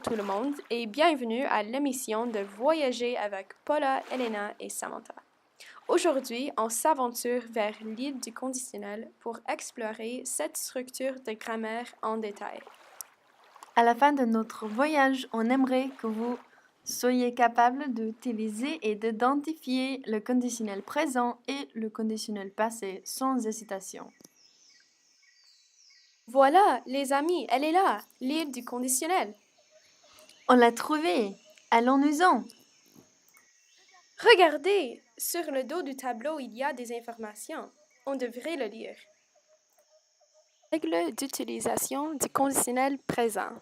Bonjour tout le monde et bienvenue à l'émission de Voyager avec Paula, Elena et Samantha. Aujourd'hui, on s'aventure vers l'île du conditionnel pour explorer cette structure de grammaire en détail. À la fin de notre voyage, on aimerait que vous soyez capable d'utiliser et d'identifier le conditionnel présent et le conditionnel passé sans hésitation. Voilà, les amis, elle est là, l'île du conditionnel. On l'a trouvée! Allons-nous-en! Regardez, sur le dos du tableau, il y a des informations. On devrait le lire. Règle d'utilisation du conditionnel présent.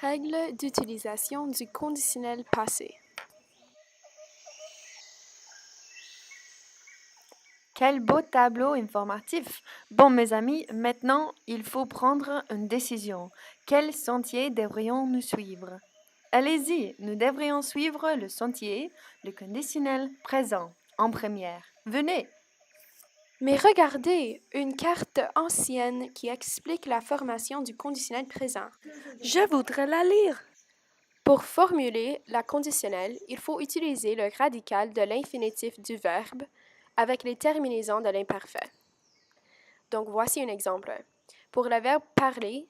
Règle d'utilisation du conditionnel passé. Quel beau tableau informatif! Bon, mes amis, maintenant, il faut prendre une décision. Quel sentier devrions-nous suivre? Allez-y, nous devrions suivre le sentier, le conditionnel présent, en première. Venez! Mais regardez, une carte ancienne qui explique la formation du conditionnel présent. Je voudrais la lire. Pour formuler la conditionnelle, il faut utiliser le radical de l'infinitif du verbe avec les terminaisons de l'imparfait. Donc voici un exemple. Pour le verbe parler,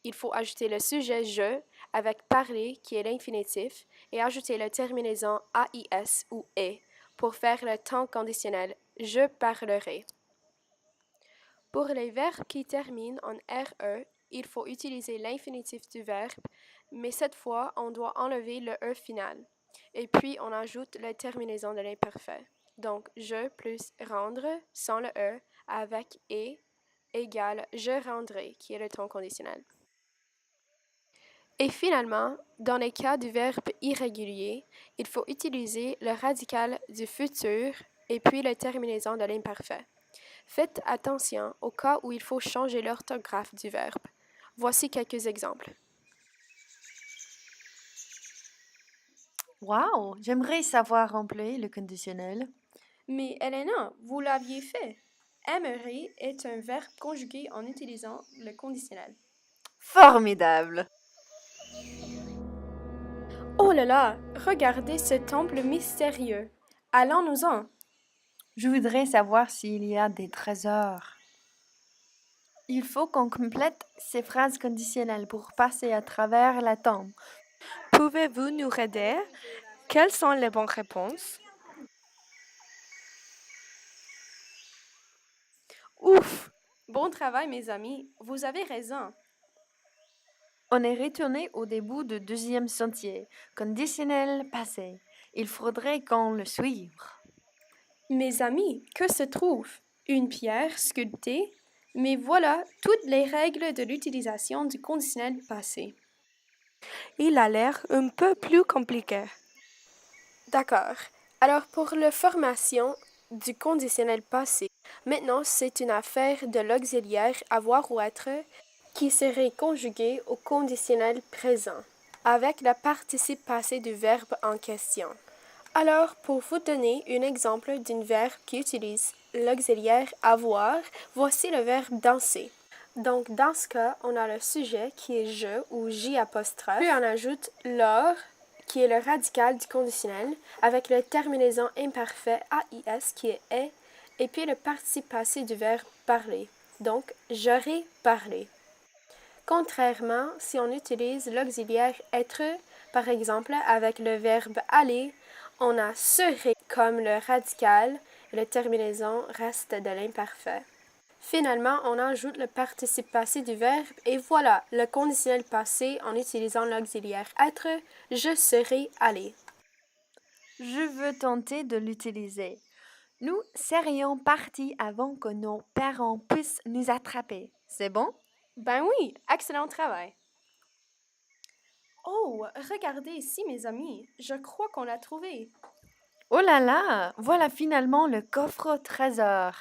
il faut ajouter le sujet je avec parler qui est l'infinitif et ajouter la terminaison AIS ou est pour faire le temps conditionnel je parlerai. Pour les verbes qui terminent en RE, il faut utiliser l'infinitif du verbe, mais cette fois, on doit enlever le E final. Et puis, on ajoute la terminaison de l'imparfait. Donc, je plus rendre sans le E avec et égale je rendrai, qui est le temps conditionnel. Et finalement, dans les cas du verbe irrégulier, il faut utiliser le radical du futur et puis la terminaison de l'imparfait. Faites attention au cas où il faut changer l'orthographe du verbe. Voici quelques exemples. Wow! J'aimerais savoir remplir le conditionnel. Mais Elena, vous l'aviez fait. Aimerait est un verbe conjugué en utilisant le conditionnel. Formidable! Oh là là, regardez ce temple mystérieux. Allons-nous-en. Je voudrais savoir s'il y a des trésors. Il faut qu'on complète ces phrases conditionnelles pour passer à travers la tombe. Pouvez-vous nous aider? Quelles sont les bonnes réponses? Ouf! Bon travail, mes amis. Vous avez raison. On est retourné au début du deuxième sentier, conditionnel passé. Il faudrait qu'on le suive. Mes amis, que se trouve? Une pierre sculptée? Mais voilà toutes les règles de l'utilisation du conditionnel passé. Il a l'air un peu plus compliqué. D'accord. Alors pour la formation du conditionnel passé, maintenant c'est une affaire de l'auxiliaire avoir ou être qui serait conjugué au conditionnel présent avec le participe passé du verbe en question. Alors, pour vous donner un exemple d'un verbe qui utilise l'auxiliaire avoir, voici le verbe danser. Donc, dans ce cas, on a le sujet qui est je ou j apostrophe, puis on ajoute lors qui est le radical du conditionnel avec la terminaison imparfait AIS qui est, et puis le participe passé du verbe parler. Donc, j'aurais parlé. Contrairement, si on utilise l'auxiliaire être, par exemple, avec le verbe aller, on a serait comme le radical et la terminaison reste de l'imparfait. Finalement, on ajoute le participe passé du verbe et voilà le conditionnel passé en utilisant l'auxiliaire être, je serais allé. Je veux tenter de l'utiliser. Nous serions partis avant que nos parents puissent nous attraper. C'est bon? Ben oui, excellent travail. Oh, regardez ici, mes amis. Je crois qu'on l'a trouvé. Oh là là! Voilà finalement le coffre au trésor.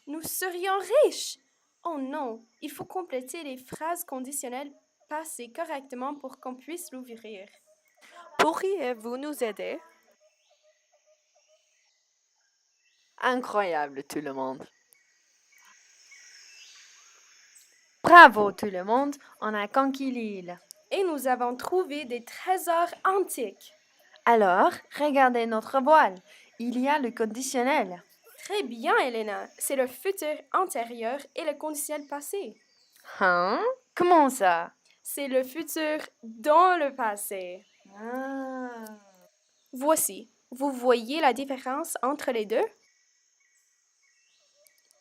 Nous serions riches! Oh non, il faut compléter les phrases conditionnelles passées correctement pour qu'on puisse l'ouvrir. Pourriez-vous nous aider? Incroyable tout le monde. Bravo tout le monde, on a conquis l'île. Et nous avons trouvé des trésors antiques. Alors, regardez notre voile. Il y a le conditionnel. Très bien, Elena. C'est le futur antérieur et le conditionnel passé. Hein? Comment ça? C'est le futur dans le passé. Ah. Voici. Vous voyez la différence entre les deux?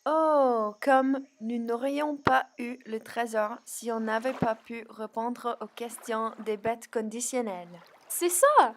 Oh, comme nous n'aurions pas eu le trésor si on n'avait pas pu répondre aux questions des bêtes conditionnelles. C'est ça!